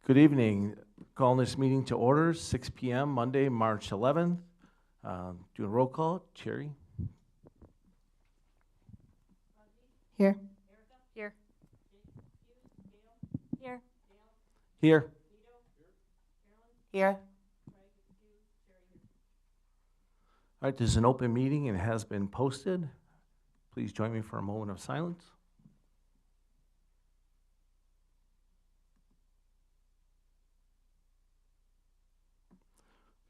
Good evening. Calling this meeting to order, 6 p.m. Monday, March 11th. Doing roll call. Cherry. Here. Here. Here. Here. Here. All right, this is an open meeting and it has been posted. Please join me for a moment of silence.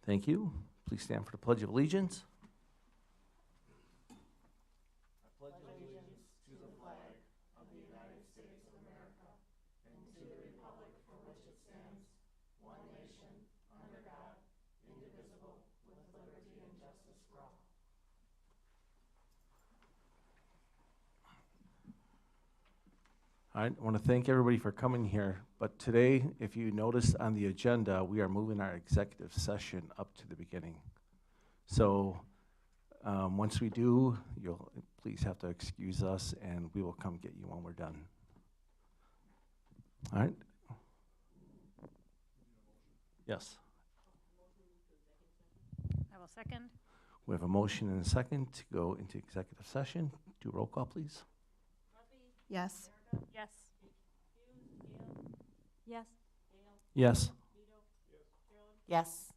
Thank you. Please stand for the Pledge of Allegiance. I pledge allegiance to the flag of the United States of America and to the republic for which it stands, one nation, under God, indivisible, with liberty and justice for all. I want to thank everybody for coming here, but today, if you notice on the agenda, we are moving our executive session up to the beginning. So once we do, you'll please have to excuse us and we will come get you when we're done. All right? Yes. I will second. We have a motion and a second to go into executive session. Do a roll call, please. Yes. Yes. Yes. Yes. Yes.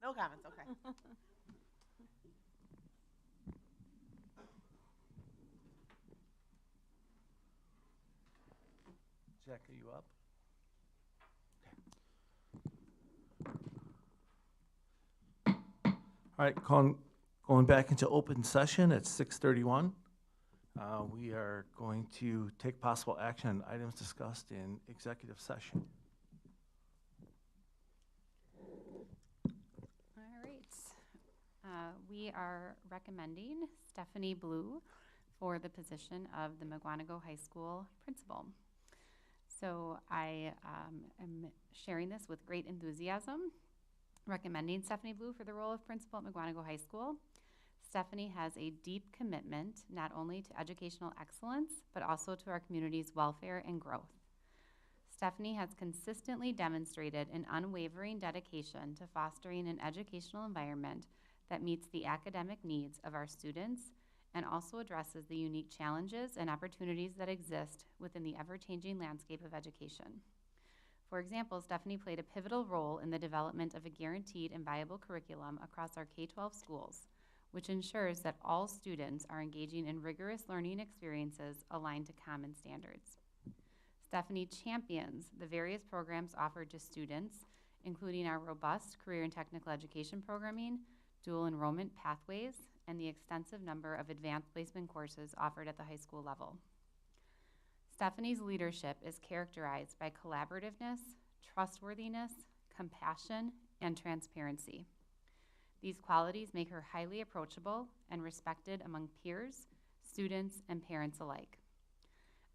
No comments, okay. Jack, are you up? All right, going back into open session at 6:31. We are going to take possible action on items discussed in executive session. All right. We are recommending Stephanie Blue for the position of the Mukwonago High School principal. So I am sharing this with great enthusiasm, recommending Stephanie Blue for the role of principal at Mukwonago High School. Stephanie has a deep commitment not only to educational excellence, but also to our community's welfare and growth. Stephanie has consistently demonstrated an unwavering dedication to fostering an educational environment that meets the academic needs of our students and also addresses the unique challenges and opportunities that exist within the ever-changing landscape of education. For example, Stephanie played a pivotal role in the development of a guaranteed and viable curriculum across our K-12 schools, which ensures that all students are engaging in rigorous learning experiences aligned to common standards. Stephanie champions the various programs offered to students, including our robust career and technical education programming, dual enrollment pathways, and the extensive number of advanced placement courses offered at the high school level. Stephanie's leadership is characterized by collaborativeness, trustworthiness, compassion, and transparency. These qualities make her highly approachable and respected among peers, students, and parents alike.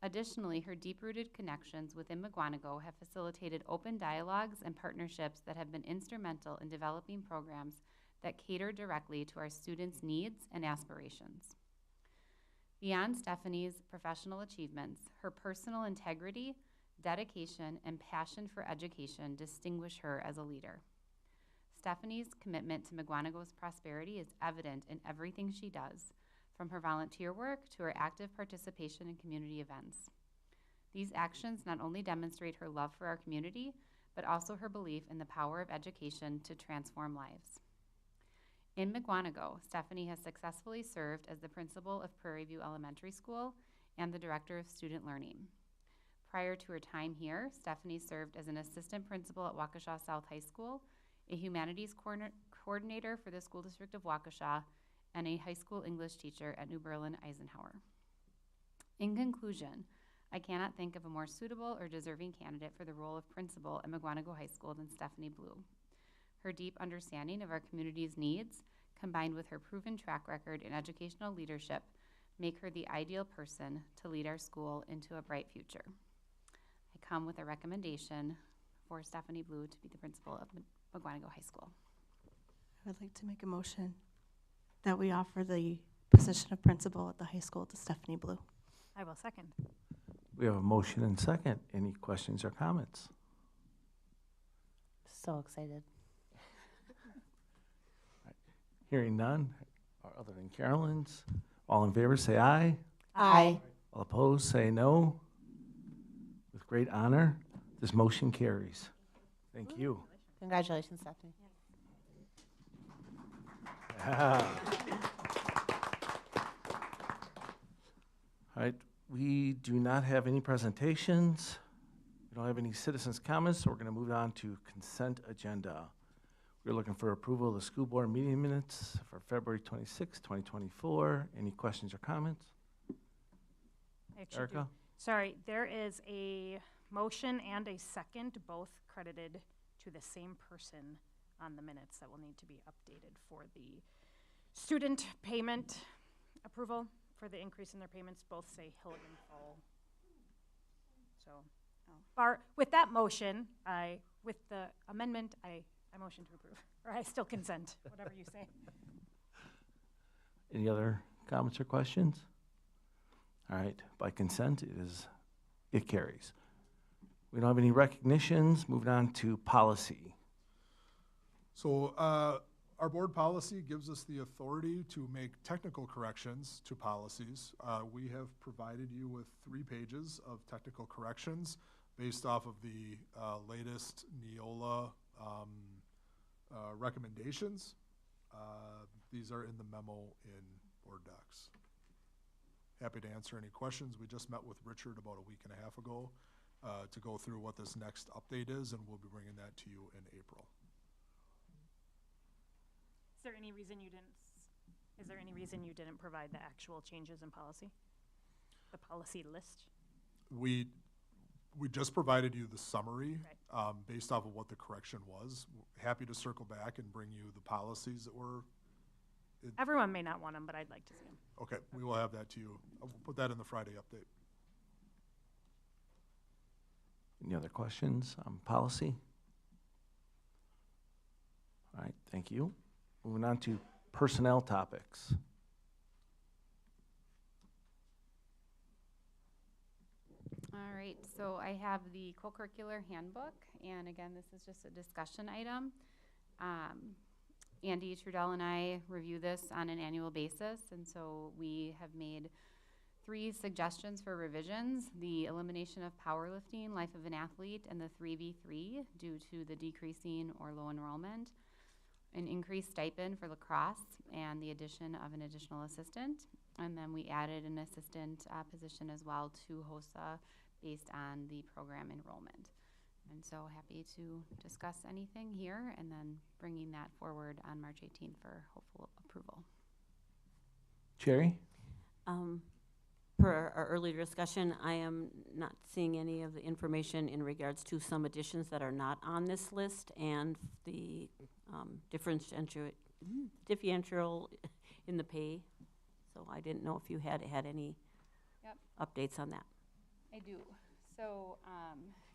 Additionally, her deep-rooted connections within Mukwonago have facilitated open dialogues and partnerships that have been instrumental in developing programs that cater directly to our students' needs and aspirations. Beyond Stephanie's professional achievements, her personal integrity, dedication, and passion for education distinguish her as a leader. Stephanie's commitment to Mukwonago's prosperity is evident in everything she does, from her volunteer work to her active participation in community events. These actions not only demonstrate her love for our community, but also her belief in the power of education to transform lives. In Mukwonago, Stephanie has successfully served as the principal of Prairie View Elementary School and the director of student learning. Prior to her time here, Stephanie served as an assistant principal at Waukesha South High School, a humanities coordinator for the school district of Waukesha, and a high school English teacher at New Berlin Eisenhower. In conclusion, I cannot think of a more suitable or deserving candidate for the role of principal at Mukwonago High School than Stephanie Blue. Her deep understanding of our community's needs, combined with her proven track record in educational leadership, make her the ideal person to lead our school into a bright future. I come with a recommendation for Stephanie Blue to be the principal of Mukwonago High School. I would like to make a motion that we offer the position of principal at the high school to Stephanie Blue. I will second. We have a motion and second. Any questions or comments? So excited. Hearing none, or other than Carolyn's, all in favor say aye. Aye. All opposed say no. With great honor, this motion carries. Thank you. Congratulations, Stephanie. Yeah. All right, we do not have any presentations. We don't have any citizens' comments, so we're going to move on to consent agenda. We're looking for approval of the school board meeting minutes for February 26, 2024. Any questions or comments? Erica? Sorry, there is a motion and a second, both credited to the same person on the minutes that will need to be updated for the student payment approval for the increase in their payments. Both say Hilligan Full. So, with that motion, with the amendment, I motion to approve, or I still consent, whatever you say. Any other comments or questions? All right, by consent, it carries. We don't have any recognitions. Moving on to policy. So our board policy gives us the authority to make technical corrections to policies. We have provided you with 3 pages of technical corrections based off of the latest Neola recommendations. These are in the memo in board docs. Happy to answer any questions. We just met with Richard about a week and a half ago to go through what this next update is, and we'll be bringing that to you in April. Is there any reason you didn't provide the actual changes in policy? The policy list? We just provided you the summary Right. Based off of what the correction was. Happy to circle back and bring you the policies that were. Everyone may not want them, but I'd like to see them. Okay, we will have that to you. We'll put that in the Friday update. Any other questions on policy? All right, thank you. Moving on to personnel topics. All right, so I have the co-curricular handbook, and again, this is just a discussion item. Andy Trudell and I review this on an annual basis, and so we have made 3 suggestions for revisions: the elimination of powerlifting, life of an athlete, and the 3v3 due to the decreasing or low enrollment, an increased stipend for lacrosse, and the addition of an additional assistant. And then we added an assistant position as well to HOSA based on the program enrollment. And so happy to discuss anything here and then bringing that forward on March 18th for hopeful approval. Jerry? Per our earlier discussion, I am not seeing any of the information in regards to some additions that are not on this list and the differential in the pay. So I didn't know if you had any Yep. updates on that. I do. So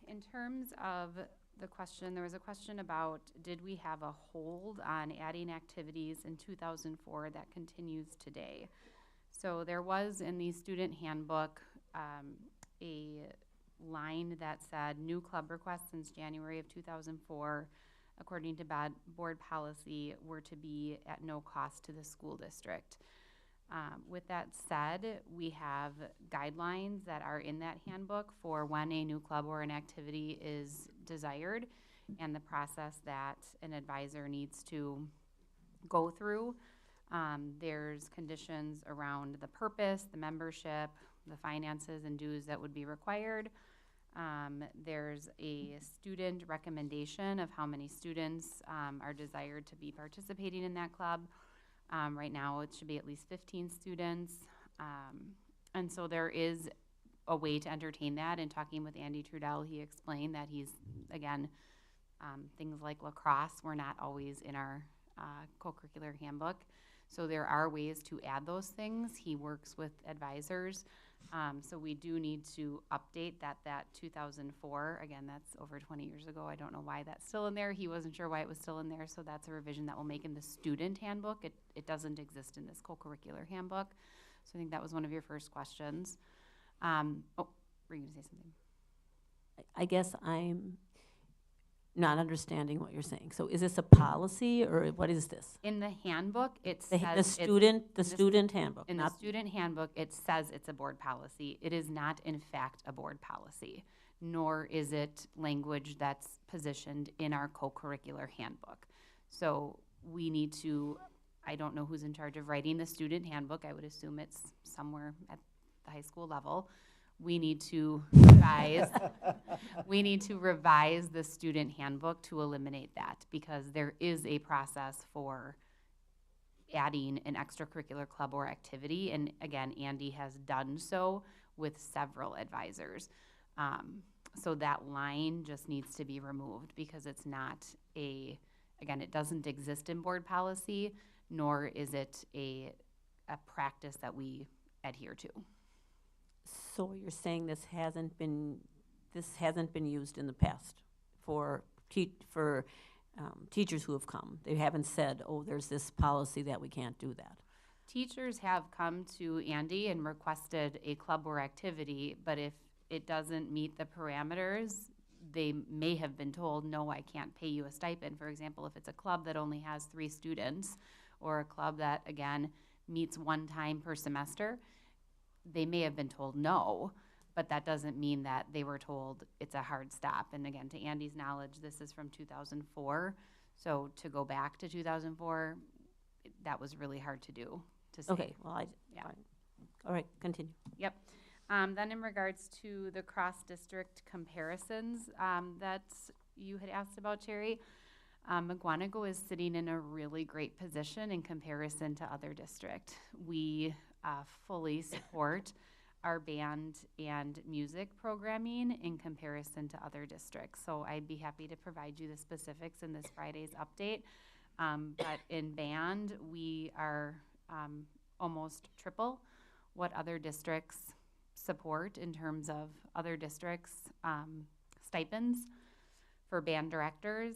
in terms of the question, there was a question about did we have a hold on adding activities in 2004 that continues today? So there was in the student handbook a line that said new club requests since January of 2004, according to board policy, were to be at no cost to the school district. With that said, we have guidelines that are in that handbook for when a new club or an activity is desired and the process that an advisor needs to go through. There's conditions around the purpose, the membership, the finances and dues that would be required. There's a student recommendation of how many students are desired to be participating in that club. Right now, it should be at least 15 students. And so there is a way to entertain that. In talking with Andy Trudell, he explained that he's, again, things like lacrosse were not always in our co-curricular handbook. So there are ways to add those things. He works with advisors. So we do need to update that 2004, again, that's over 20 years ago. I don't know why that's still in there. He wasn't sure why it was still in there, so that's a revision that we'll make in the student handbook. It doesn't exist in this co-curricular handbook. So I think that was one of your first questions. Oh, were you gonna say something? I guess I'm not understanding what you're saying. So is this a policy or what is this? In the handbook, it The says student handbook, in the not student handbook, it says it's a board policy. It is not, in fact, a board policy, nor is it language that's positioned in our co-curricular handbook. So we need to, I don't know who's in charge of writing the student handbook. I would assume it's somewhere at the high school level. We need to revise, the student handbook to eliminate that, because there is a process for adding an extracurricular club or activity. And again, Andy has done so with several advisors. So that line just needs to be removed because it's not again, it doesn't exist in board policy, nor is it a practice that we adhere to. So you're saying this hasn't been used in the past for teachers who have come. They haven't said, oh, there's this policy that we can't do that. Teachers have come to Andy and requested a club or activity, but if it doesn't meet the parameters, they may have been told, no, I can't pay you a stipend. For example, if it's a club that only has 3 students or a club that, again, meets 1 time per semester, they may have been told no, but that doesn't mean that they were told it's a hard stop. And again, to Andy's knowledge, this is from 2004. So to go back to 2004, that was really hard to do, to say. Okay, well, Yeah. fine. All right, continue. Yep. Then in regards to the cross-district comparisons that you had asked about, Cherry, Mukwonago is sitting in a really great position in comparison to other districts. We fully support our band and music programming in comparison to other districts. So I'd be happy to provide you the specifics in this Friday's update. But in band, we are almost triple what other districts support in terms of other districts' stipends for band directors.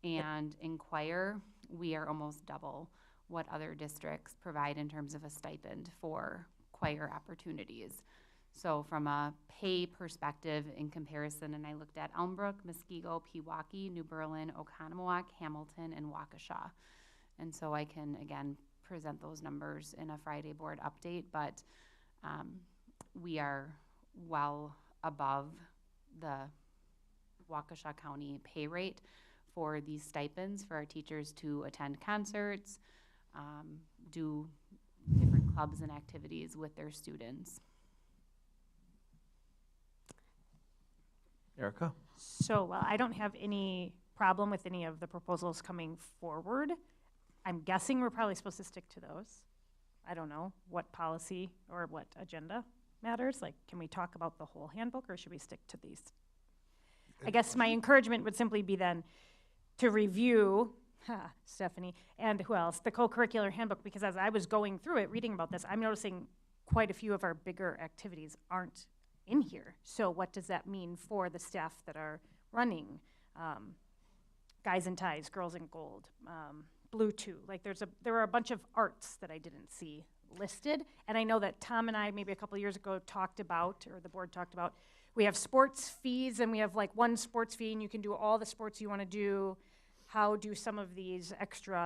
And in choir, we are almost double what other districts provide in terms of a stipend for choir opportunities. So from a pay perspective in comparison, and I looked at Elmbrook, Muskego, Pewaukee, New Berlin, Oconomowoc, Hamilton, and Waukesha. And so I can, again, present those numbers in a Friday board update, but we are well above the Waukesha County pay rate for these stipends for our teachers to attend concerts, do different clubs and activities with their students. Erica? So, well, I don't have any problem with any of the proposals coming forward. I'm guessing we're probably supposed to stick to those. I don't know what policy or what agenda matters. Like, can we talk about the whole handbook, or should we stick to these? I guess my encouragement would simply be then to review, Stephanie, and who else, the co-curricular handbook, because as I was going through it, reading about this, I'm noticing quite a few of our bigger activities aren't in here. So what does that mean for the staff that are running Guys in Ties, Girls in Gold, Blue 2? Like there are a bunch of arts that I didn't see listed. And I know that Tom and I maybe a couple of years ago talked about, or the board talked about, we have sports fees and we have like one sports fee and you can do all the sports you want to do. How do some of these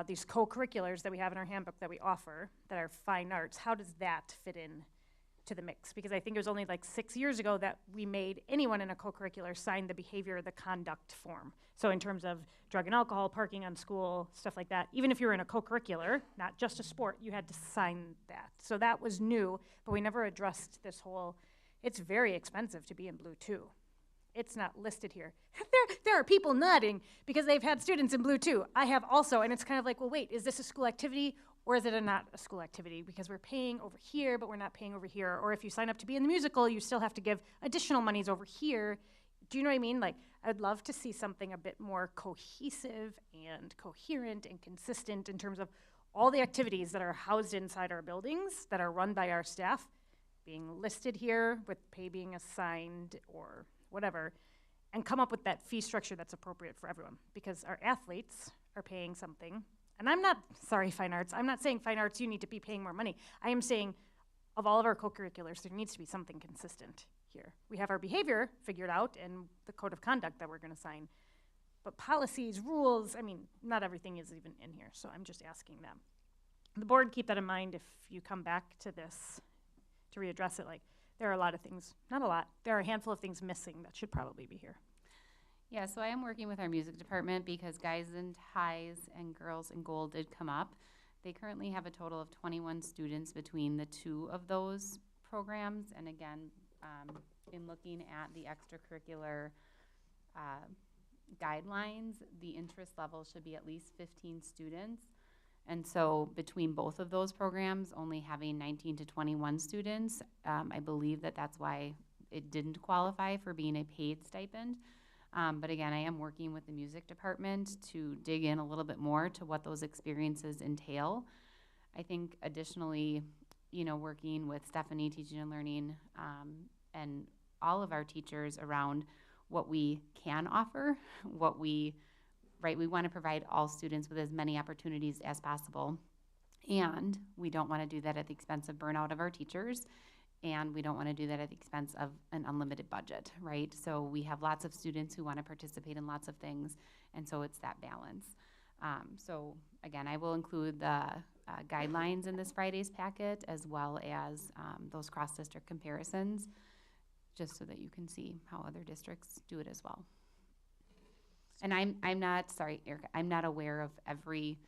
these co-curriculars that we have in our handbook that we offer, that are fine arts, how does that fit in to the mix? Because I think it was only like 6 years ago that we made anyone in a co-curricular sign the behavior, the conduct form. So in terms of drug and alcohol, parking on school, stuff like that, even if you were in a co-curricular, not just a sport, you had to sign that. So that was new, but we never addressed this whole, it's very expensive to be in Blue 2. It's not listed here. There are people nodding because they've had students in Blue 2. I have also, and it's kind of like, well, wait, is this a school activity or is it not a school activity? Because we're paying over here, but we're not paying over here. Or if you sign up to be in the musical, you still have to give additional monies over here. Do you know what I mean? Like, I'd love to see something a bit more cohesive and coherent and consistent in terms of all the activities that are housed inside our buildings, that are run by our staff, being listed here with pay being assigned or whatever, and come up with that fee structure that's appropriate for everyone. Because our athletes are paying something. And I'm not, sorry, fine arts, I'm not saying fine arts, you need to be paying more money. I am saying of all of our co-curriculars, there needs to be something consistent here. We have our behavior figured out and the code of conduct that we're gonna sign. But policies, rules, I mean, not everything is even in here, so I'm just asking them. The board, keep that in mind if you come back to this to readdress it. Like, there are a lot of things, not a lot, there are a handful of things missing that should probably be here. Yeah, so I am working with our music department because Guys in Ties and Girls in Gold did come up. They currently have a total of 21 students between the two of those programs. And again, in looking at the extracurricular guidelines, the interest level should be at least 15 students. And so between both of those programs, only having 19 to 21 students, I believe that that's why it didn't qualify for being a paid stipend. But again, I am working with the music department to dig in a little bit more to what those experiences entail. I think additionally, you know, working with Stephanie, Teaching and Learning, and all of our teachers around what we can offer, what we want to provide all students with as many opportunities as possible. And we don't want to do that at the expense of burnout of our teachers. And we don't want to do that at the expense of an unlimited budget, right? So we have lots of students who want to participate in lots of things, and so it's that balance. So again, I will include the guidelines in this Friday's packet, as well as those cross-district comparisons, just so that you can see how other districts do it as well. And I'm not, sorry, Erica, I'm not aware of every,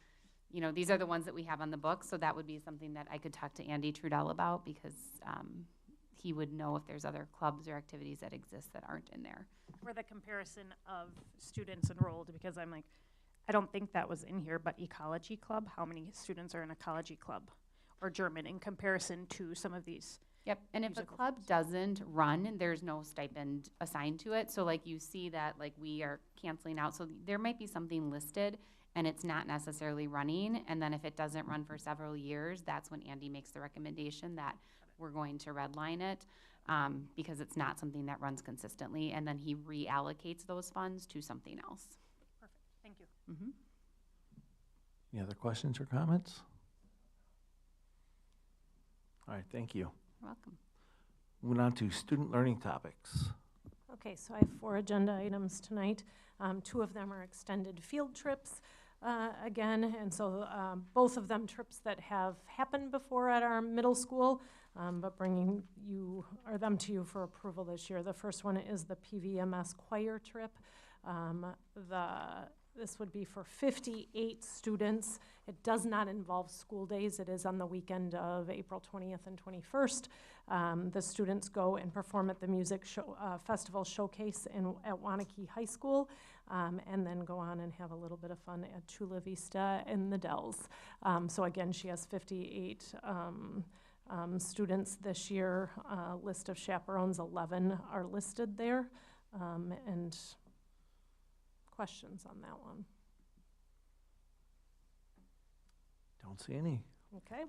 you know, these are the ones that we have on the book, so that would be something that I could talk to Andy Trudell about, because he would know if there's other clubs or activities that exist that aren't in there. For the comparison of students enrolled, because I'm like, I don't think that was in here, but ecology club, how many students are in ecology club or German in comparison to some of these? Yep, and if a Musical club clubs. doesn't run, there's no stipend assigned to it. So like you see that like we are canceling out, so there might be something listed and it's not necessarily running. And then if it doesn't run for several years, that's when Andy makes the recommendation that we're going to redline it, because it's not something that runs consistently. And then he reallocates those funds to something else. Perfect, thank you. Mm-hmm. Any other questions or comments? All right, thank you. You're welcome. Moving on to student learning topics. Okay, so I have 4 agenda items tonight. 2 of them are extended field trips again, and so both of them trips that have happened before at our middle school, but bringing them to you for approval this year. The first one is the PVMS choir trip. This would be for 58 students. It does not involve school days. It is on the weekend of April 20th and 21st. The students go and perform at the music festival showcase at Wanakee High School, and then go on and have a little bit of fun at Chula Vista in the Dells. So again, she has 58 students this year. List of chaperones, 11 are listed there, and questions on that one? Don't see any. Okay.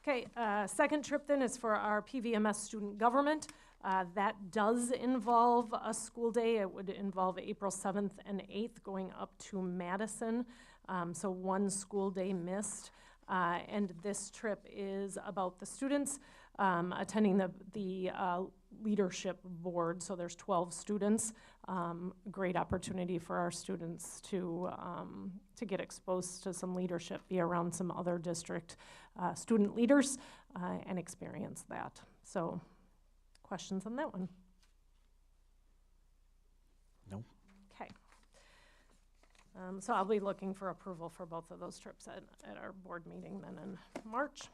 Okay, second trip then is for our PVMS student government. That does involve a school day. It would involve April 7th and 8th going up to Madison. So 1 school day missed. And this trip is about the students attending the leadership board. So there's 12 students. Great opportunity for our students to get exposed to some leadership, be around some other district student leaders, and experience that. So questions on that one? No. Okay. So I'll be looking for approval for both of those trips at our board meeting then in March.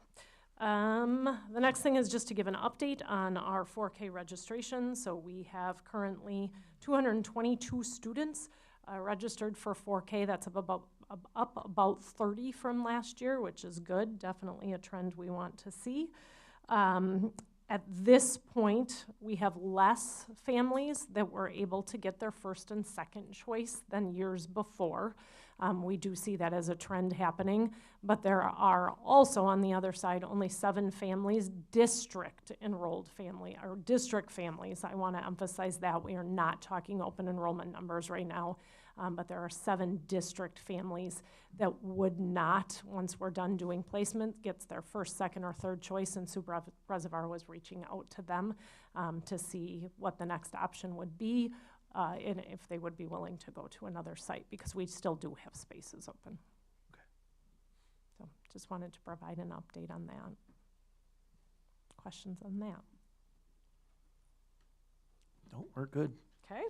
The next thing is just to give an update on our 4K registration. So we have currently 222 students registered for 4K. That's up about 30 from last year, which is good. Definitely a trend we want to see. At this point, we have less families that were able to get their first and second choice than years before. We do see that as a trend happening, but there are also, on the other side, only 7 families, district enrolled family, or district families. I want to emphasize that. We are not talking open enrollment numbers right now, but there are 7 district families that would not, once we're done doing placement, gets their first, second, or third choice, and Super Reservoir was reaching out to them to see what the next option would be, and if they would be willing to go to another site, because we still do have spaces open. Okay. So just wanted to provide an update on that. Questions on that? No, we're good. Okay.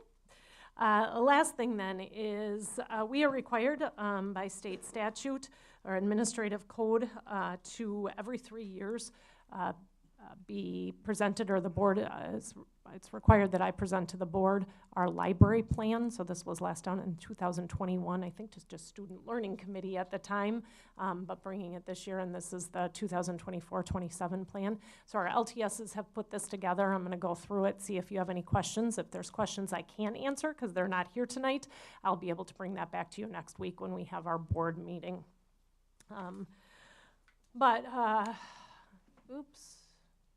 Last thing then is we are required by state statute or administrative code to every 3 years be presented, or the board it's required that I present to the board our library plan. So this was last done in 2021, I think just student learning committee at the time, but bringing it this year, and this is the 2024-27 plan. So our LTSs have put this together. I'm going to go through it, see if you have any questions. If there's questions I can't answer because they're not here tonight, I'll be able to bring that back to you next week when we have our board meeting. Oops.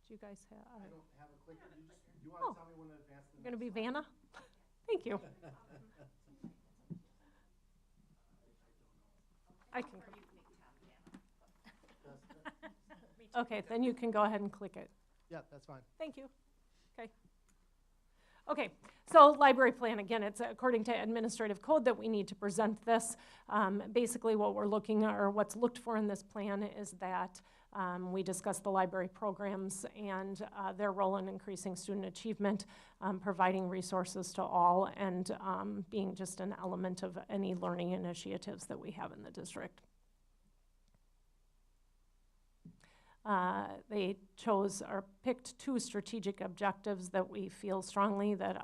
Do you guys have? I don't have a clicker. You want to tell me when to advance the You're going to be Vanna? Thank you. I can. Okay, then you can go ahead and click it. Yeah, that's fine. Thank you. Okay. Okay, so library plan, again, it's according to administrative code that we need to present this. Basically what we're looking, or what's looked for in this plan is that We discussed the library programs and their role in increasing student achievement, providing resources to all, and being just an element of any learning initiatives that we have in the district. They chose or picked 2 strategic objectives that we feel strongly that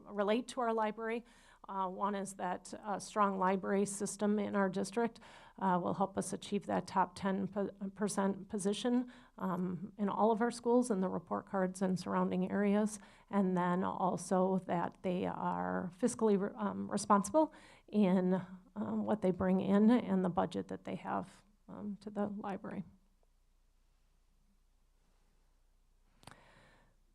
relate to our library. One is that a strong library system in our district will help us achieve that top 10% position in all of our schools in the report cards and surrounding areas. And then also that they are fiscally responsible in what they bring in and the budget that they have to the library.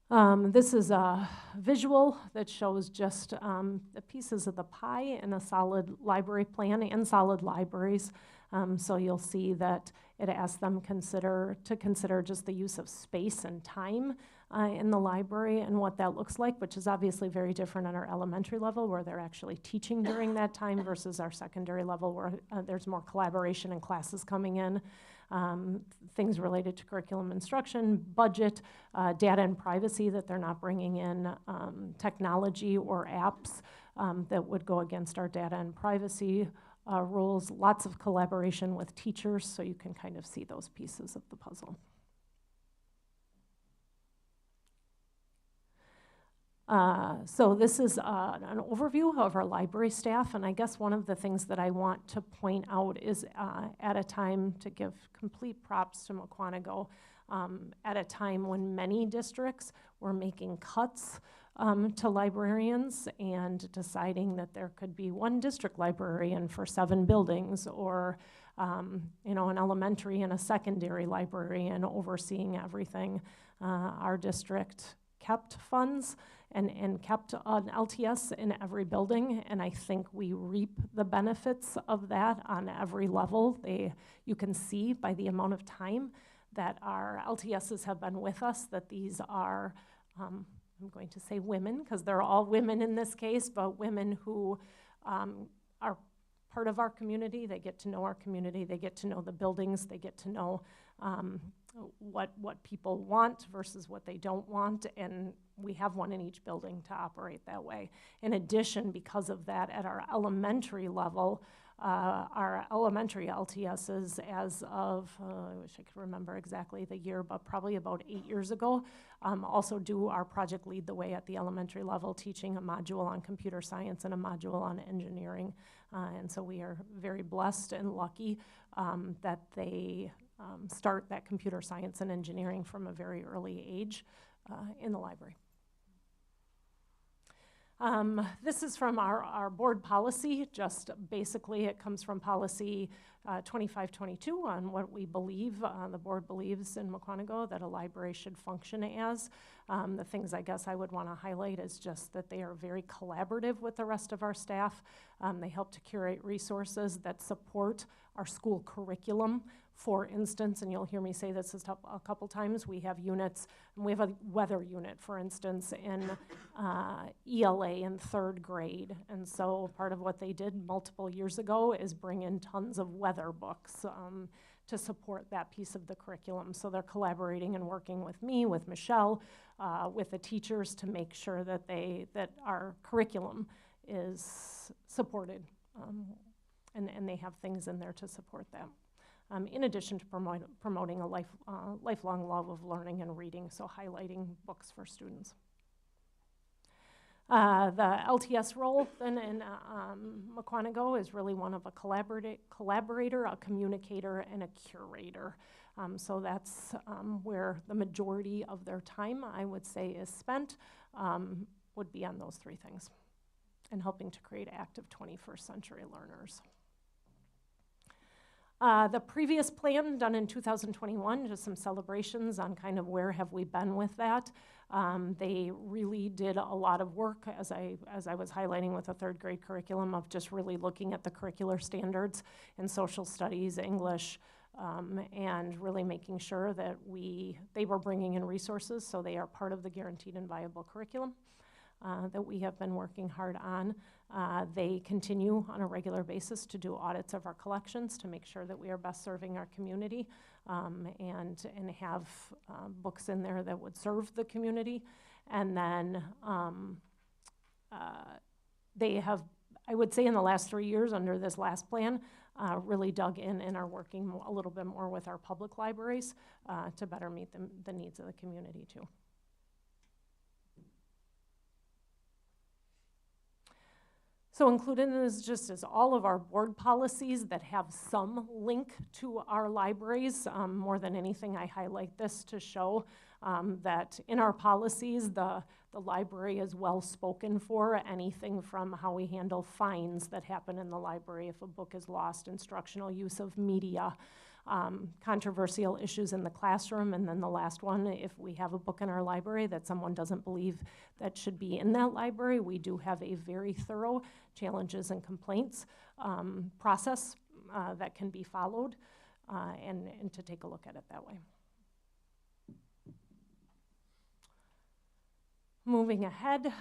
This is a visual that shows just the pieces of the pie in a solid library plan and solid libraries. So you'll see that it asks them to consider just the use of space and time in the library and what that looks like, which is obviously very different at our elementary level where they're actually teaching during that time versus our secondary level where there's more collaboration and classes coming in. Things related to curriculum instruction, budget, data and privacy, that they're not bringing in technology or apps that would go against our data and privacy rules. Lots of collaboration with teachers, so you can kind of see those pieces of the puzzle. So this is an overview of our library staff, and I guess one of the things that I want to point out is at a time to give complete props to Mukwonago, at a time when many districts were making cuts to librarians and deciding that there could be one district librarian for 7 buildings or an elementary and a secondary librarian overseeing everything. Our district kept funds and kept an LTS in every building, and I think we reap the benefits of that on every level. You can see by the amount of time that our LTSs have been with us that these are, I'm going to say women, because they're all women in this case, but women who are part of our community. They get to know our community, they get to know the buildings, they get to know what people want versus what they don't want, and we have one in each building to operate that way. In addition, because of that, at our elementary level, our elementary LTSs as of, I wish I could remember exactly the year, but probably about 8 years ago, also do our Project Lead the Way at the elementary level, teaching a module on computer science and a module on engineering. And so we are very blessed and lucky that they start that computer science and engineering from a very early age in the library. This is from our board policy. Just basically it comes from policy 2522 on what we believe, the board believes in Mukwonago that a library should function as. The things I guess I would want to highlight is just that they are very collaborative with the rest of our staff. They help to curate resources that support our school curriculum. For instance, and you'll hear me say this a couple times, we have units, and we have a weather unit, for instance, in ELA in 3rd grade. And so part of what they did multiple years ago is bring in tons of weather books to support that piece of the curriculum. So they're collaborating and working with me, with Michelle, with the teachers to make sure that that our curriculum is supported, and they have things in there to support that. In addition to promoting a lifelong love of learning and reading, so highlighting books for students. The LTS role then in Mukwonago is really one of a collaborator, a communicator, and a curator. So that's where the majority of their time, I would say, is spent, would be on those 3 things, and helping to create active 21st century learners. The previous plan done in 2021, just some celebrations on kind of where have we been with that. They really did a lot of work, as I was highlighting with the 3rd grade curriculum, of just really looking at the curricular standards in social studies, English, and really making sure that they were bringing in resources so they are part of the guaranteed and viable curriculum. that we have been working hard on. They continue on a regular basis to do audits of our collections to make sure that we are best serving our community, and have books in there that would serve the community. And then they have, I would say in the last 3 years under this last plan, really dug in and are working a little bit more with our public libraries to better meet the needs of the community too. So included in this just is all of our board policies that have some link to our libraries. More than anything, I highlight this to show that in our policies, the library is well spoken for. Anything from how we handle fines that happen in the library if a book is lost, instructional use of media, controversial issues in the classroom, and then the last one, if we have a book in our library that someone doesn't believe that should be in that library, we do have a very thorough challenges and complaints process that can be followed, and to take a look at it that way. Moving ahead,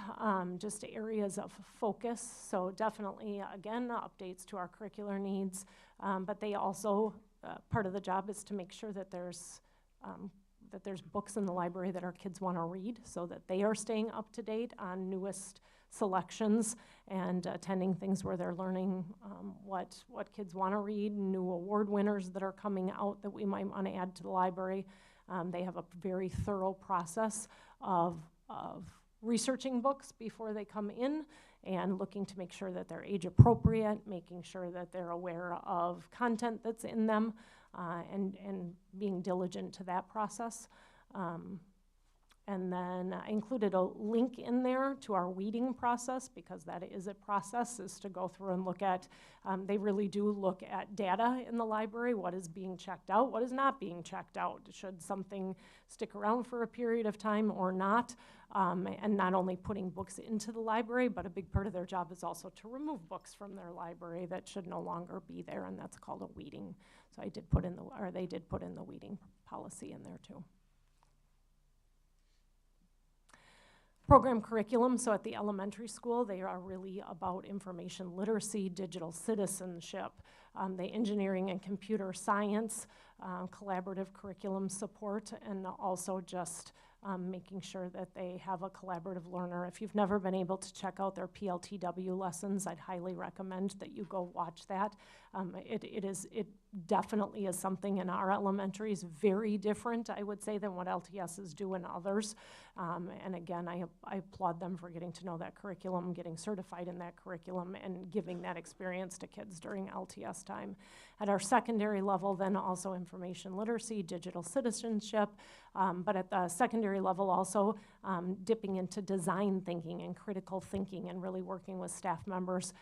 just areas of focus. So definitely, again, updates to our curricular needs, but they also, part of the job is to make sure that there's books in the library that our kids want to read, so that they are staying up to date on newest selections and attending things where they're learning what kids want to read, new award winners that are coming out that we might want to add to the library. They have a very thorough process of researching books before they come in and looking to make sure that they're age appropriate, making sure that they're aware of content that's in them, and being diligent to that process. And then I included a link in there to our weeding process, because that is a process, is to go through and look at, they really do look at data in the library, what is being checked out, what is not being checked out, should something stick around for a period of time or not, and not only putting books into the library, but a big part of their job is also to remove books from their library that should no longer be there, and that's called a weeding. So I did put in they did put in the weeding policy in there too. Program curriculum, so at the elementary school, they are really about information literacy, digital citizenship, the engineering and computer science, collaborative curriculum support, and also just making sure that they have a collaborative learner. If you've never been able to check out their PLTW lessons, I'd highly recommend that you go watch that. It definitely is something in our elementaries very different, I would say, than what LTSs do in others. And again, I applaud them for getting to know that curriculum, getting certified in that curriculum, and giving that experience to kids during LTS time. At our secondary level, then also information literacy, digital citizenship, but at the secondary level also dipping into design thinking and critical thinking, and really working with staff members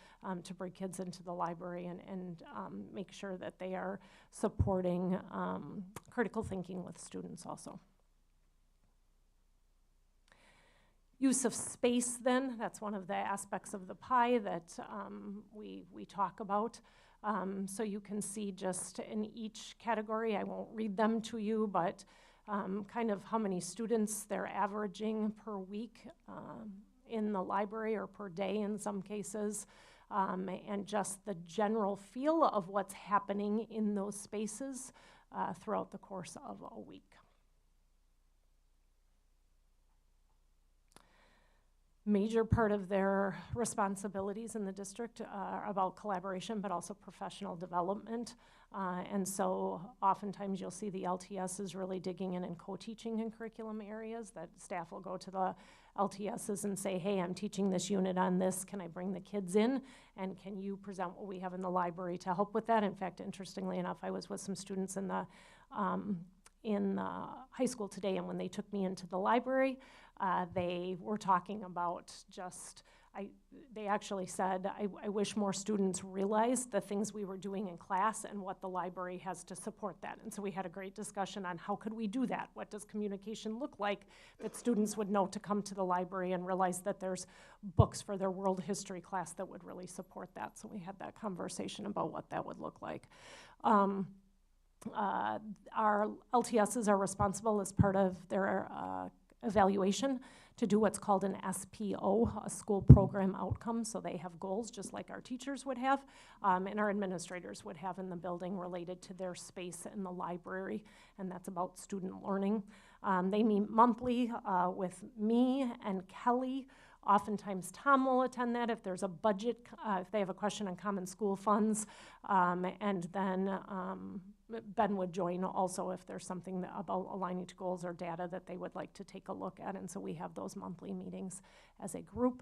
to bring kids into the library and make sure that they are supporting critical thinking with students also. Use of space then, that's one of the aspects of the pie that we talk about. So you can see just in each category, I won't read them to you, but kind of how many students they're averaging per week in the library, or per day in some cases, and just the general feel of what's happening in those spaces throughout the course of a week. Major part of their responsibilities in the district are about collaboration, but also professional development. And so oftentimes you'll see the LTSs really digging in and co-teaching in curriculum areas, that staff will go to the LTSs and say, hey, I'm teaching this unit on this, can I bring the kids in? And can you present what we have in the library to help with that? In fact, interestingly enough, I was with some students in the high school today, and when they took me into the library, they were talking about just, they actually said, I wish more students realized the things we were doing in class and what the library has to support that. And so we had a great discussion on how could we do that? What does communication look like that students would know to come to the library and realize that there's books for their world history class that would really support that. So we had that conversation about what that would look like. Our LTSs are responsible as part of their evaluation to do what's called an SPO, a school program outcome. So they have goals just like our teachers would have, and our administrators would have in the building related to their space in the library, and that's about student learning. They meet monthly with me and Kelly. Oftentimes Tom will attend that if there's a budget, if they have a question on common school funds, and then Ben would join also if there's something about aligning to goals or data that they would like to take a look at. And so we have those monthly meetings as a group.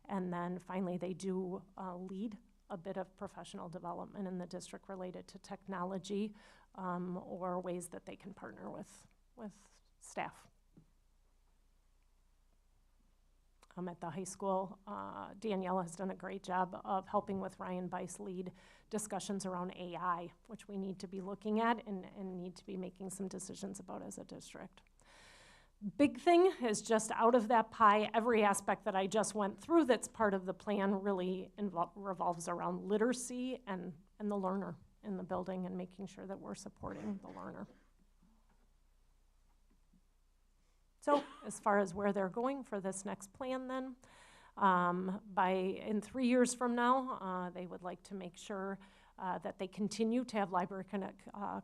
And then finally they do lead a bit of professional development in the district related to technology or ways that they can partner with staff. At the high school, Danielle has done a great job of helping with Ryan Bice lead discussions around AI, which we need to be looking at and need to be making some decisions about as a district. Big thing is just out of that pie, every aspect that I just went through that's part of the plan really revolves around literacy and the learner in the building and making sure that we're supporting the learner. So as far as where they're going for this next plan then, in 3 years from now, they would like to make sure that they continue to have library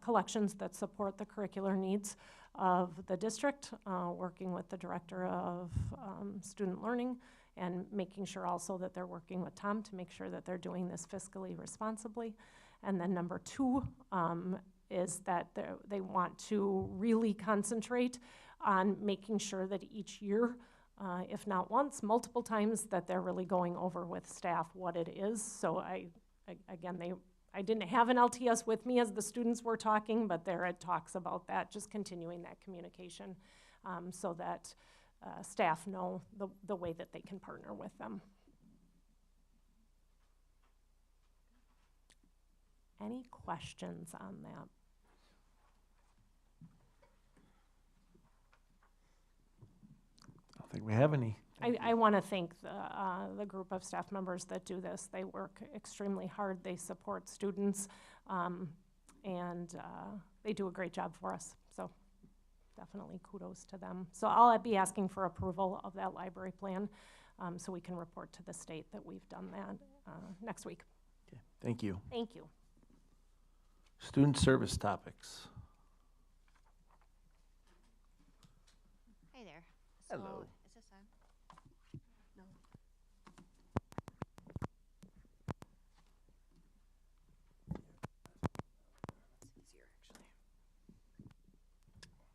collections that support the curricular needs of the district, working with the director of student learning and making sure also that they're working with Tom to make sure that they're doing this fiscally responsibly. And then number 2 is that they want to really concentrate on making sure that each year, if not once, multiple times, that they're really going over with staff what it is. So I didn't have an LTS with me as the students were talking, but there it talks about that, just continuing that communication so that staff know the way that they can partner with them. Any questions on that? I don't think we have any. I want to thank the group of staff members that do this. They work extremely hard. They support students, and they do a great job for us. So definitely kudos to them. So I'll be asking for approval of that library plan so we can report to the state that we've done that next week. Okay, thank you. Thank you. Student service topics. Hi there. Hello. So, is this on? No. It's easier, actually.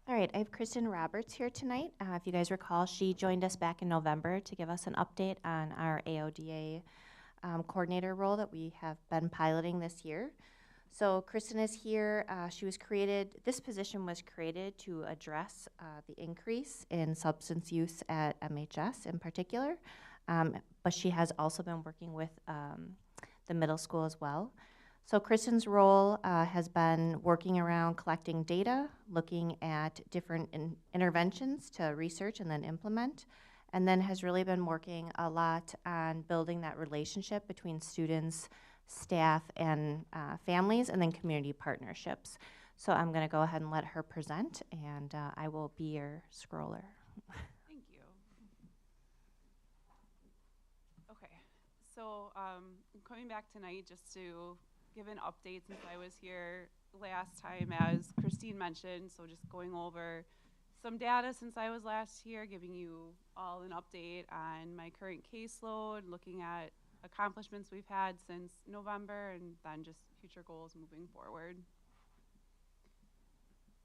All right, I have Kristen Roberts here tonight. If you guys recall, she joined us back in November to give us an update on our AODA coordinator role that we have been piloting this year. So Kristen is here. This position was created to address the increase in substance use at MHS in particular, but she has also been working with the middle school as well. So Kristen's role has been working around collecting data, looking at different interventions to research and then implement, and then has really been working a lot on building that relationship between students, staff, and families, and then community partnerships. So I'm going to go ahead and let her present, and I will be your scroller. Thank you. Okay, so I'm coming back tonight just to give an update since I was here last time, as Christine mentioned, so just going over some data since I was last here, giving you all an update on my current caseload, looking at accomplishments we've had since November, and then just future goals moving forward.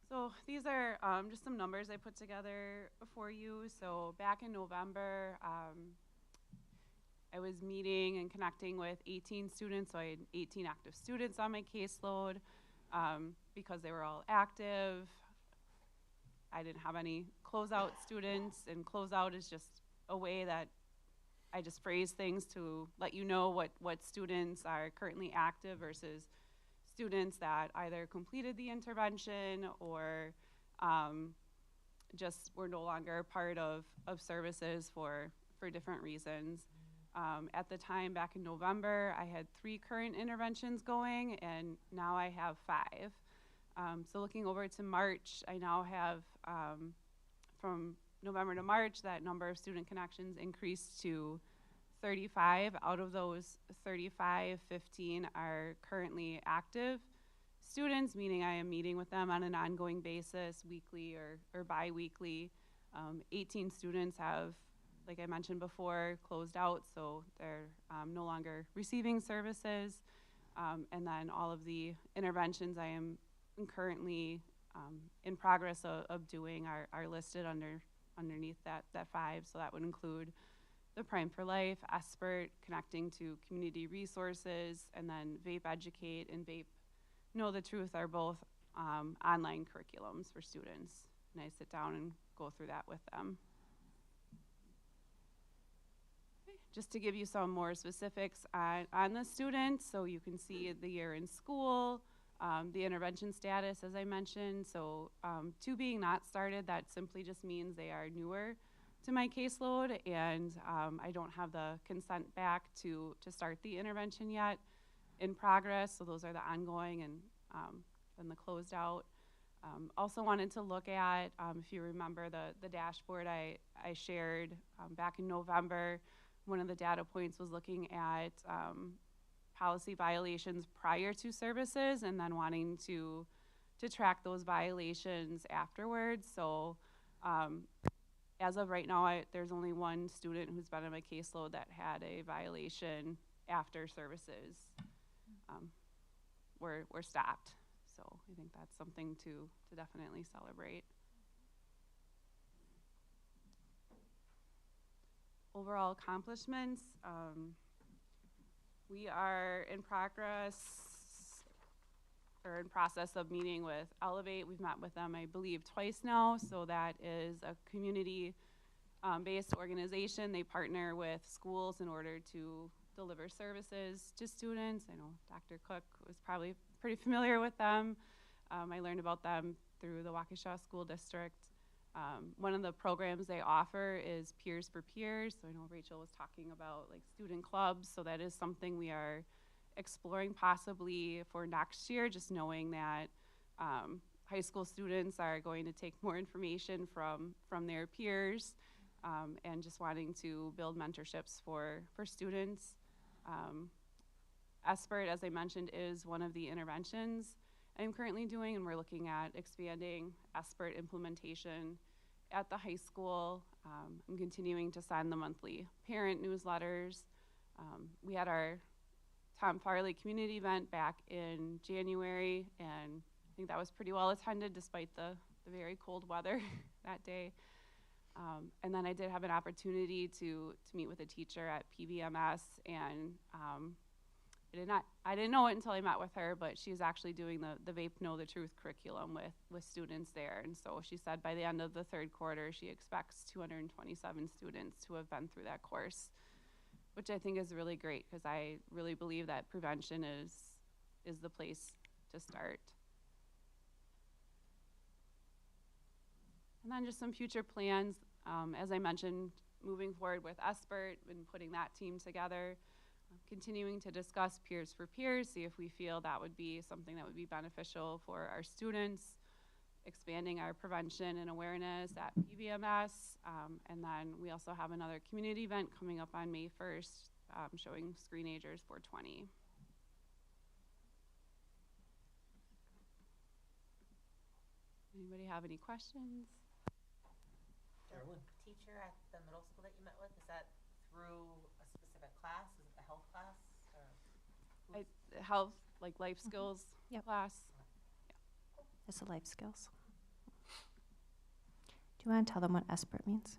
So these are just some numbers I put together for you. So back in November, I was meeting and connecting with 18 students, so I had 18 active students on my caseload because they were all active. I didn't have any closeout students, and closeout is just a way that I just phrase things to let you know what students are currently active versus students that either completed the intervention or just were no longer part of services for different reasons. At the time, back in November, I had 3 current interventions going, and now I have 5. So looking over to March, I now have, from November to March, that number of student connections increased to 35. Out of those 35, 15 are currently active students, meaning I am meeting with them on an ongoing basis, weekly or bi-weekly. 18 students have, like I mentioned before, closed out, so they're no longer receiving services. And then all of the interventions I am currently in progress of doing are listed underneath that 5. So that would include the Prime for Life, Espert, connecting to community resources, and then Vape Educate and Vape Know the Truth are both online curriculums for students. And I sit down and go through that with them. Okay, just to give you some more specifics on the students, so you can see the year in school, the intervention status, as I mentioned. So 2 being not started, that simply just means they are newer to my caseload, and I don't have the consent back to start the intervention yet. In progress, so those are the ongoing and then the closed out. Also wanted to look at, if you remember the dashboard I shared back in November, one of the data points was looking at policy violations prior to services and then wanting to track those violations afterwards. So as of right now, there's only 1 student who's been on my caseload that had a violation after services were stopped. So I think that's something to definitely celebrate. Overall accomplishments, we are in process of meeting with Elevate. We've met with them, I believe, twice now. So that is a community based organization. They partner with schools in order to deliver services to students. I know Dr. Cook was probably pretty familiar with them. I learned about them through the Waukesha School District. One of the programs they offer is Peers for Peers. So I know Rachel was talking about like student clubs. So that is something we are exploring possibly for next year, just knowing that high school students are going to take more information from their peers and just wanting to build mentorships for students. Espert, as I mentioned, is one of the interventions I'm currently doing, and we're looking at expanding Espert implementation at the high school. I'm continuing to send the monthly parent newsletters. We had our Tom Farley community event back in January, and I think that was pretty well attended despite the very cold weather that day. And then I did have an opportunity to meet with a teacher at PBMS, and I didn't know it until I met with her, but she's actually doing the Vape Know the Truth curriculum with students there. And so she said by the end of the 3rd quarter, she expects 227 students to have been through that course, which I think is really great because I really believe that prevention is the place to start. And then just some future plans. As I mentioned, moving forward with Espert and putting that team together, continuing to discuss Peers for Peers, see if we feel that would be something that would be beneficial for our students, expanding our prevention and awareness at PBMS, and then we also have another community event coming up on May 1st, showing Screenagers 420. Anybody have any questions? Carolyn? Teacher at the middle school that you met with, is that through a specific class? Is it the health class? Or Health, like life skills Yep. class. It's the life skills. Do you want to tell them what Espert means?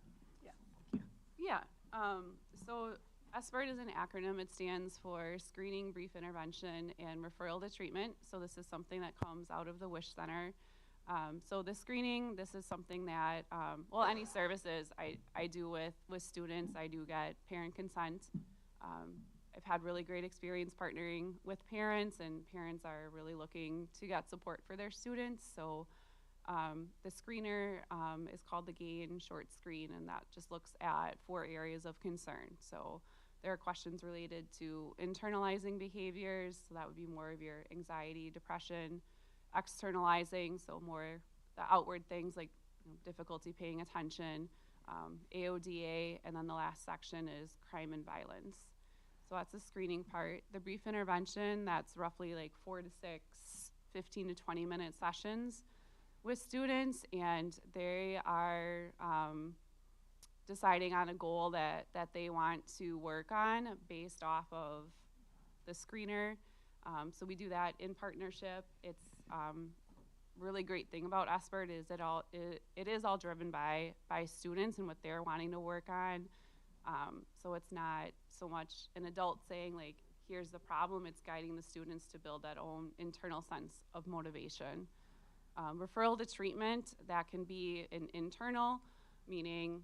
Yeah. So Espert is an acronym. It stands for Screening, Brief Intervention, and Referral to Treatment. So this is something that comes out of the Wish Center. So the screening, this is something that, well, any services I do with students, I do get parent consent. I've had really great experience partnering with parents, and parents are really looking to get support for their students. So the screener is called the GAIN short screen, and that just looks at 4 areas of concern. So there are questions related to internalizing behaviors, so that would be more of your anxiety, depression, externalizing, so more the outward things like difficulty paying attention, AODA, and then the last section is crime and violence. So that's the screening part. The brief intervention, that's roughly like 4 to 6, 15 to 20 minute sessions with students, and they are deciding on a goal that they want to work on based off of the screener. So we do that in partnership. It's really great thing about SBIRT is it is all driven by students and what they're wanting to work on. So it's not so much an adult saying like, here's the problem, it's guiding the students to build that own internal sense of motivation. Referral to treatment, that can be an internal, meaning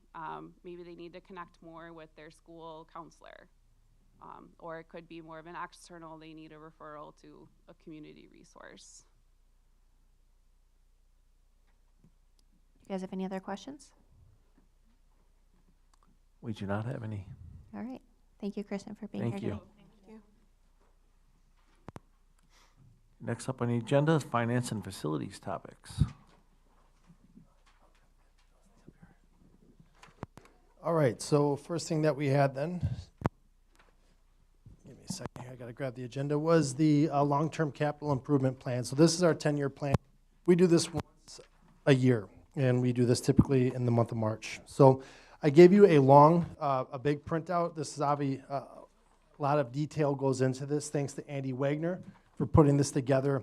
maybe they need to connect more with their school counselor. Or it could be more of an external, they need a referral to a community resource. You guys have any other questions? We do not have any. All right. Thank you, Kristen, for being Thank here you. today. Thank you. Next up on the agenda is finance and facilities topics. All right, so first thing that we had then, give me a second here, I gotta grab the agenda, was the long-term capital improvement plan. So this is our 10-year plan. We do this once a year, and we do this typically in the month of March. So I gave you a big printout. This is obviously, a lot of detail goes into this. Thanks to Andy Wagner for putting this together.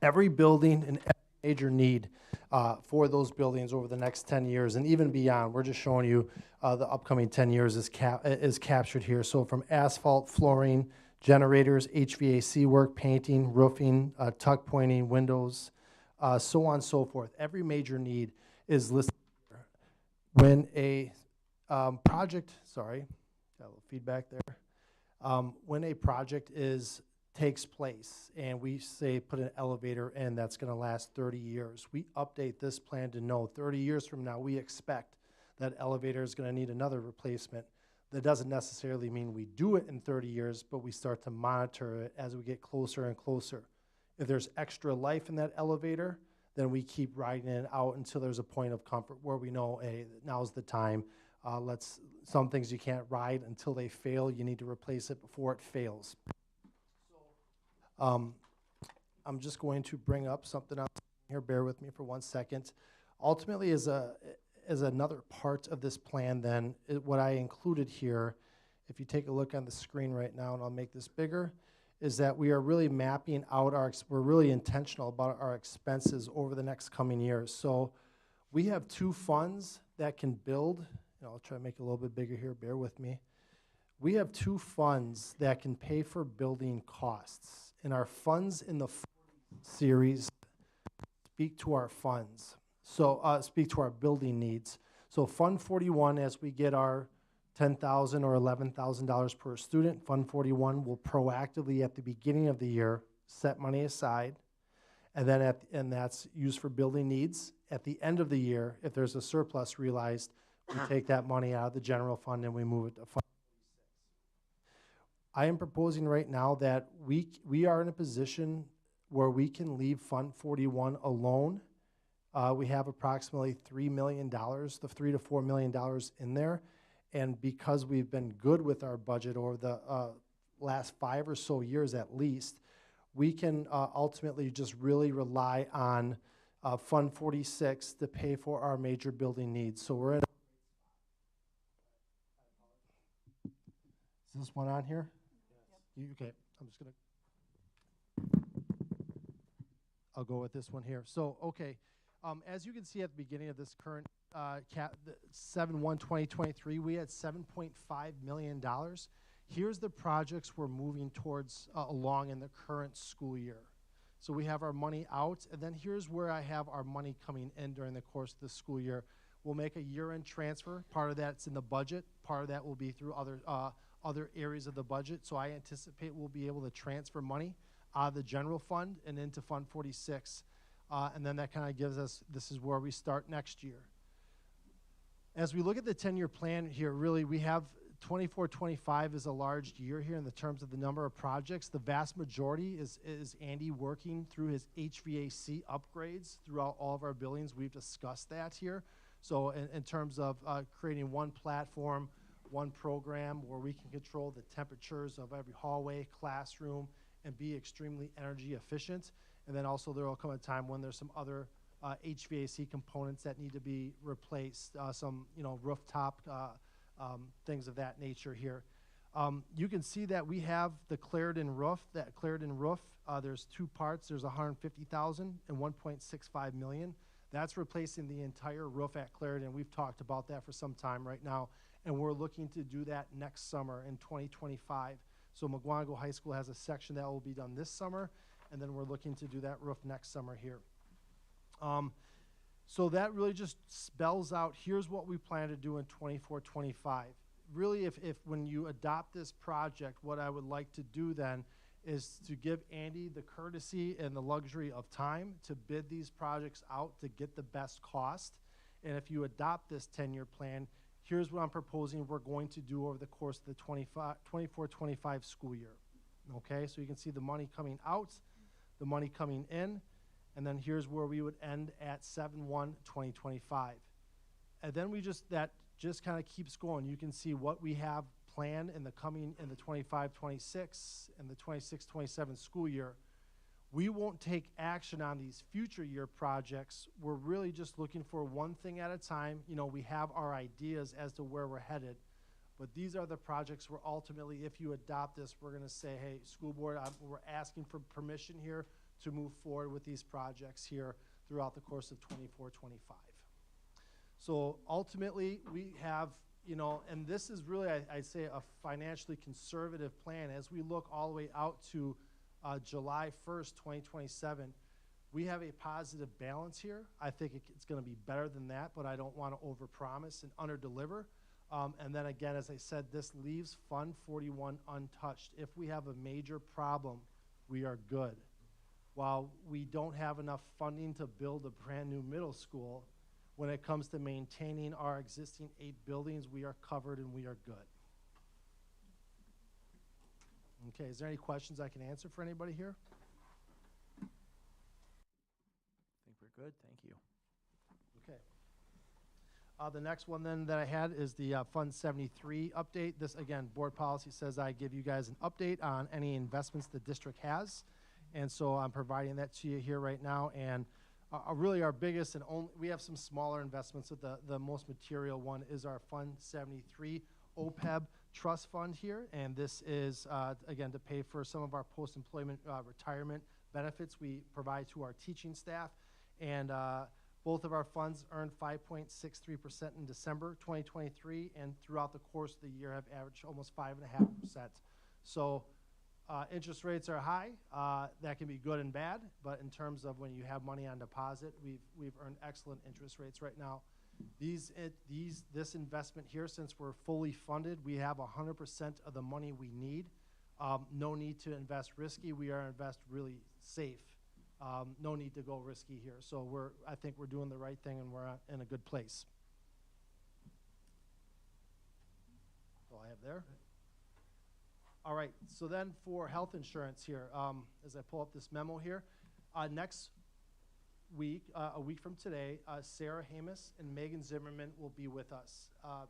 Every building and every major need for those buildings over the next 10 years and even beyond. We're just showing you the upcoming 10 years is captured here. So from asphalt, flooring, generators, HVAC work, painting, roofing, tuck pointing, windows, so on and so forth. Every major need is listed here. When a project, sorry, got a little feedback there. When a project takes place and we say put an elevator in that's going to last 30 years, we update this plan to know 30 years from now we expect that elevator is going to need another replacement. That doesn't necessarily mean we do it in 30 years, but we start to monitor it as we get closer and closer. If there's extra life in that elevator, then we keep riding it out until there's a point of comfort where we know, hey, now's the time. Some things you can't ride until they fail. You need to replace it before it fails. I'm just going to bring up something else here. Bear with me for 1 second. Ultimately, as another part of this plan, then, what I included here, if you take a look on the screen right now, and I'll make this bigger, is that we are really mapping out we're really intentional about our expenses over the next coming years. So we have 2 funds that can build, I'll try to make it a little bit bigger here, bear with me. We have 2 funds that can pay for building costs. And our funds in the series speak to our funds. So speak to our building needs. So Fund 41, as we get our $10,000 or $11,000 per student, Fund 41 will proactively at the beginning of the year set money aside, and then and that's used for building needs. At the end of the year, if there's a surplus realized, we take that money out of the general fund and we move it to Fund 46. I am proposing right now that we are in a position where we can leave Fund 41 alone. We have approximately $3 million, the $3 to $4 million in there. And because we've been good with our budget over the last 5 or so years at least, we can ultimately just really rely on Fund 46 to pay for our major building needs. So we're in. Is this one on here? Yes. Okay, I'm just gonna. I'll go with this one here. So, okay, as you can see at the beginning of this current 7/1/2023, we had $7.5 million. Here's the projects we're moving towards along in the current school year. So we have our money out, and then here's where I have our money coming in during the course of the school year. We'll make a year-end transfer. Part of that's in the budget. Part of that will be through other areas of the budget. So I anticipate we'll be able to transfer money out of the general fund and into Fund 46. And then that kind of gives us, this is where we start next year. As we look at the 10-year plan here, really we have 24-25 is a large year here in the terms of the number of projects. The vast majority is Andy working through his HVAC upgrades throughout all of our buildings. We've discussed that here. So in terms of creating one platform, one program where we can control the temperatures of every hallway, classroom, and be extremely energy efficient. And then also there will come a time when there's some other HVAC components that need to be replaced, some rooftop things of that nature here. You can see that we have the Clarendon roof. That Clarendon roof, there's two parts. There's $150,000 and $1.65 million. That's replacing the entire roof at Clarendon. We've talked about that for some time right now, and we're looking to do that next summer in 2025. So Mukwonago High School has a section that will be done this summer, and then we're looking to do that roof next summer here. So that really just spells out, here's what we plan to do in 24-25. Really, if when you adopt this project, what I would like to do then is to give Andy the courtesy and the luxury of time to bid these projects out to get the best cost. And if you adopt this 10-year plan, here's what I'm proposing we're going to do over the course of the 24-25 school year. Okay, so you can see the money coming out, the money coming in, and then here's where we would end at 7/1/2025. And then that just kind of keeps going. You can see what we have planned in the 25-26 and the 26-27 school year. We won't take action on these future year projects. We're really just looking for one thing at a time. We have our ideas as to where we're headed, but these are the projects where ultimately, if you adopt this, we're going to say, hey, school board, we're asking for permission here to move forward with these projects here throughout the course of 24-25. So ultimately, we have, and this is really, I'd say, a financially conservative plan. As we look all the way out to July 1st, 2027, we have a positive balance here. I think it's going to be better than that, but I don't want to overpromise and underdeliver. And then again, as I said, this leaves Fund 41 untouched. If we have a major problem, we are good. While we don't have enough funding to build a brand new middle school, when it comes to maintaining our existing 8 buildings, we are covered and we are good. Okay, is there any questions I can answer for anybody here? I think we're good, thank you. Okay. The next one then that I had is the Fund 73 update. This, again, board policy says I give you guys an update on any investments the district has. And so I'm providing that to you here right now. And really our biggest and only, we have some smaller investments, but the most material one is our Fund 73 OPEB trust fund here. And this is, again, to pay for some of our post-employment retirement benefits we provide to our teaching staff. And both of our funds earned 5.63% in December 2023, and throughout the course of the year have averaged almost 5.5%. So interest rates are high. That can be good and bad, but in terms of when you have money on deposit, we've earned excellent interest rates right now. This investment here, since we're fully funded, we have 100% of the money we need. No need to invest risky. We are invest really safe. No need to go risky here. So I think we're doing the right thing and we're in a good place. That's all I have there. All right, so then for health insurance here, as I pull up this memo here, next week, a week from today, Sarah Hamas and Megan Zimmerman will be with us.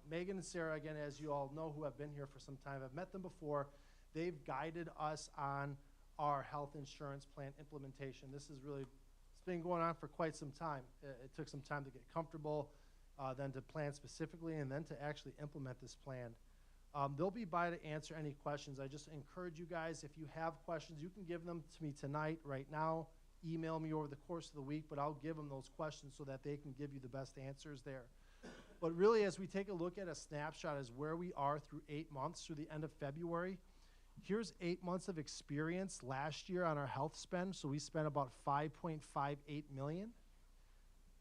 Megan and Sarah, again, as you all know, who have been here for some time, I've met them before. They've guided us on our health insurance plan implementation. This is really, it's been going on for quite some time. It took some time to get comfortable, then to plan specifically, and then to actually implement this plan. They'll be by to answer any questions. I just encourage you guys, if you have questions, you can give them to me tonight, right now, email me over the course of the week, but I'll give them those questions so that they can give you the best answers there. But really, as we take a look at a snapshot as where we are through 8 months through the end of February, here's 8 months of experience last year on our health spend. So we spent about $5.58 million.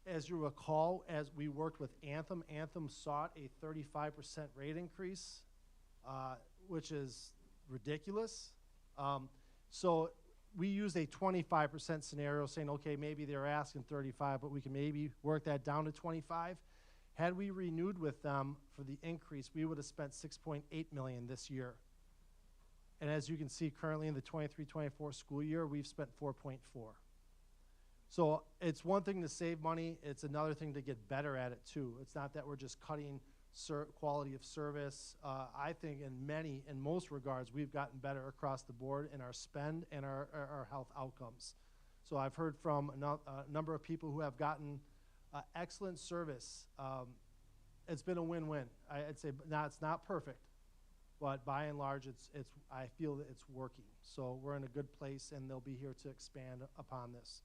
As you recall, as we worked with Anthem, Anthem sought a 35% rate increase, which is ridiculous. So we used a 25% scenario saying, okay, maybe they're asking 35, but we can maybe work that down to 25. Had we renewed with them for the increase, we would have spent $6.8 million this year. And as you can see, currently in the 23-24 school year, we've spent 4.4. So it's one thing to save money, it's another thing to get better at it too. It's not that we're just cutting quality of service. I think in most regards, we've gotten better across the board in our spend and our health outcomes. So I've heard from a number of people who have gotten excellent service. It's been a win-win. I'd say now it's not perfect, but by and large, I feel that it's working. So we're in a good place, and they'll be here to expand upon this.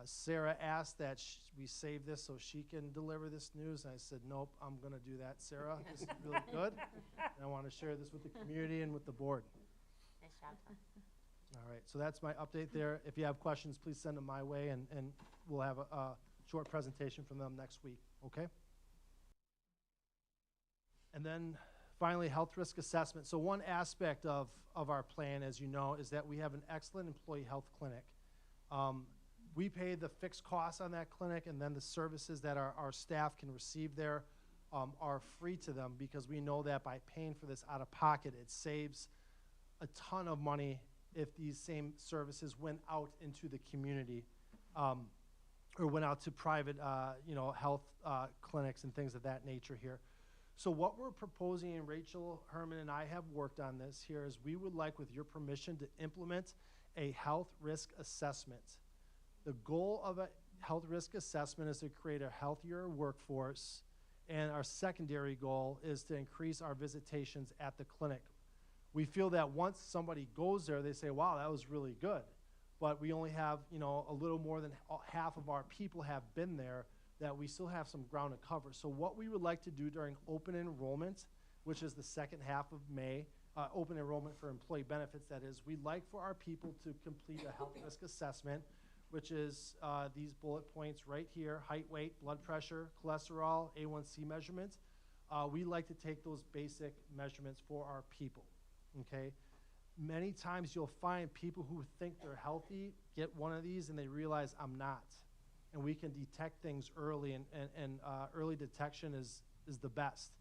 Sarah asked that we save this so she can deliver this news, and I said, nope, I'm going to do that, Sarah. This is really good, and I want to share this with the community and with the board. Nice job, Tom. All right, so that's my update there. If you have questions, please send them my way, and we'll have a short presentation from them next week, okay? And then finally, health risk assessment. So one aspect of our plan, as you know, is that we have an excellent employee health clinic. We pay the fixed costs on that clinic, and then the services that our staff can receive there are free to them, because we know that by paying for this out of pocket, it saves a ton of money if these same services went out into the community or went out to private health clinics and things of that nature here. So what we're proposing, and Rachel Herman and I have worked on this here, is we would like, with your permission, to implement a health risk assessment. The goal of a health risk assessment is to create a healthier workforce, and our secondary goal is to increase our visitations at the clinic. We feel that once somebody goes there, they say, wow, that was really good. But we only have, a little more than half of our people have been there, that we still have some ground to cover. So what we would like to do during open enrollment, which is the second half of May, open enrollment for employee benefits, that is, we'd like for our people to complete a health risk assessment, which is these bullet points right here: height, weight, blood pressure, cholesterol, A1C measurements. We like to take those basic measurements for our people, okay? Many times you'll find people who think they're healthy get one of these and they realize I'm not. And we can detect things early, and early detection is the best.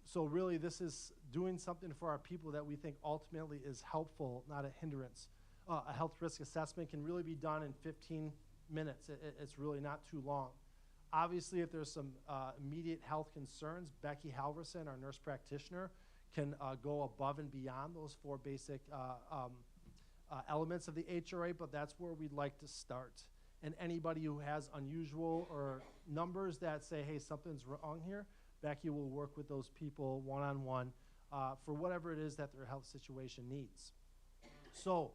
So really, this is doing something for our people that we think ultimately is helpful, not a hindrance. A health risk assessment can really be done in 15 minutes. It's really not too long. Obviously, if there's some immediate health concerns, Becky Halverson, our nurse practitioner, can go above and beyond those 4 basic elements of the HRA, but that's where we'd like to start. And anybody who has unusual or numbers that say, hey, something's wrong here, Becky will work with those people one-on-one for whatever it is that their health situation needs. So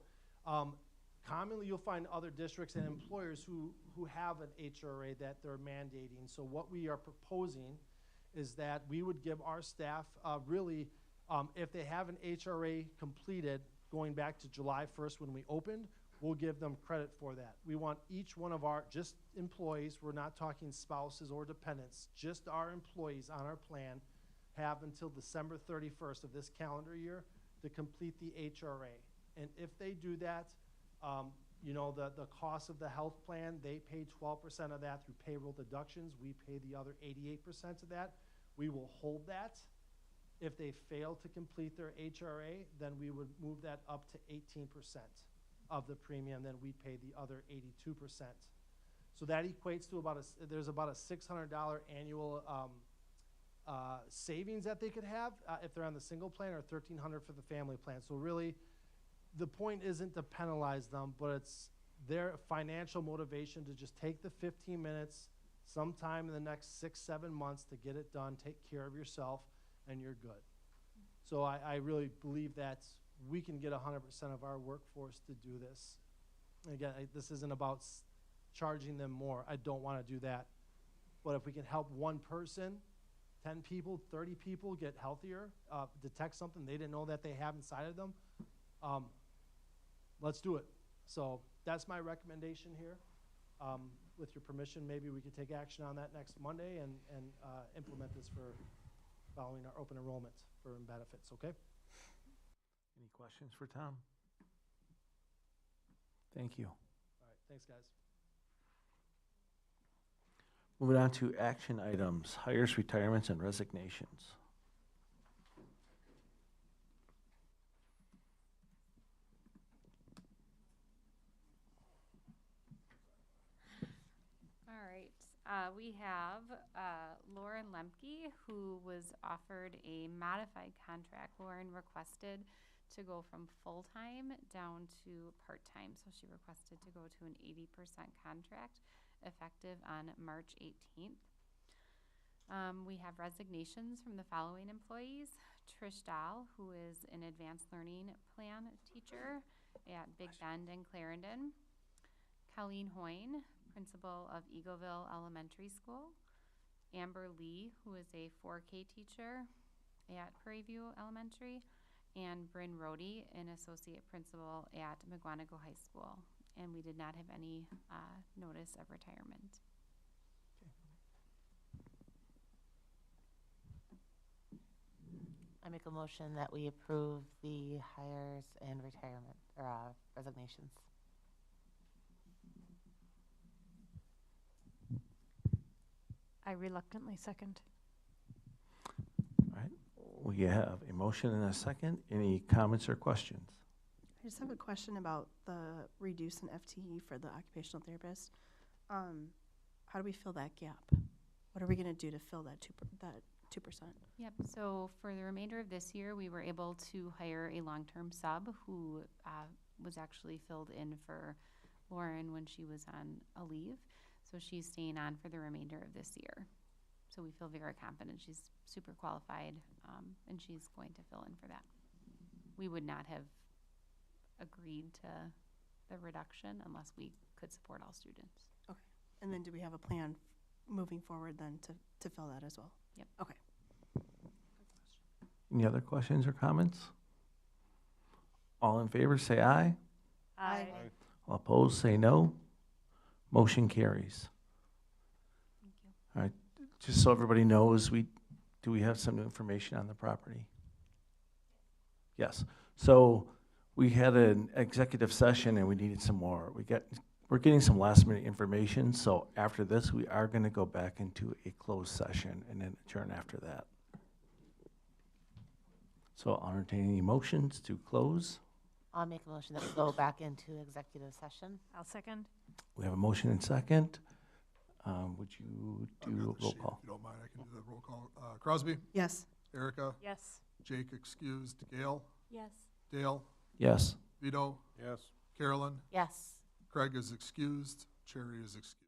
commonly you'll find other districts and employers who have an HRA that they're mandating. So what we are proposing is that we would give our staff if they have an HRA completed going back to July 1st when we opened, we'll give them credit for that. We want each one of our just employees, we're not talking spouses or dependents, just our employees on our plan have until December 31st of this calendar year to complete the HRA. And if they do that, the cost of the health plan, they pay 12% of that through payroll deductions. We pay the other 88% of that. We will hold that. If they fail to complete their HRA, then we would move that up to 18% of the premium, then we pay the other 82%. So that equates to there's about a $600 annual savings that they could have if they're on the single plan, or $1,300 for the family plan. So really, the point isn't to penalize them, but it's their financial motivation to just take the 15 minutes sometime in the next 6-7 months to get it done, take care of yourself, and you're good. So I really believe that we can get 100% of our workforce to do this. And again, this isn't about charging them more. I don't want to do that. But if we can help one person, 10 people, 30 people get healthier, detect something they didn't know that they have inside of them, let's do it. So that's my recommendation here. With your permission, maybe we could take action on that next Monday and implement this for following our open enrollment for benefits, okay? Any questions for Tom? Thank you. All right, thanks, guys. Moving on to action items, hires, retirements, and resignations. We have Lauren Lemke, who was offered a modified contract. Lauren requested to go from full-time down to part-time, so she requested to go to an 80% contract effective on March 18th. We have resignations from the following employees. Trish Dahl, who is an advanced learning plan teacher at Big Bend and Clarendon. Colleen Hoyne, principal of Eagleville Elementary School. Amber Lee, who is a 4K teacher at Prairie View Elementary. And Bryn Rohde, an associate principal at Mukwonago High School. And we did not have any notice of retirement. I make a motion that we approve the hires and retirement, or resignations. I reluctantly second. All right, we have a motion and a second. Any comments or questions? I just have a question about the reduce in FTE for the occupational therapist. How do we fill that gap? What are we gonna do to fill that 2%? Yep, so for the remainder of this year, we were able to hire a long-term sub who was actually filled in for Lauren when she was on a leave. So she's staying on for the remainder of this year. So we feel very confident. She's super qualified, and she's going to fill in for that. We would not have agreed to the reduction unless we could support all students. Okay. And then do we have a plan moving forward then to fill that as well? Yep. Okay. Any other questions or comments? All in favor, say aye. Aye. All opposed, say no. Motion carries. Thank you. All right, just so everybody knows, do we have some new information on the property? Yes. So we had an executive session and we needed some more. We're getting some last minute information, so after this, we are gonna go back into a closed session and then adjourn after that. So I'll entertain any motions to close. I'll make a motion that we go back into executive session. I'll second. We have a motion and second. Would you I've got do the roll sheet. call? If you don't mind, I can do the roll call. Crosby, Yes. Erica, Yes. Jake excused, Gail, Yes. Dale, Yes. Vito, Yes. Carolyn, Yes. Craig is excused, Cherry is excused.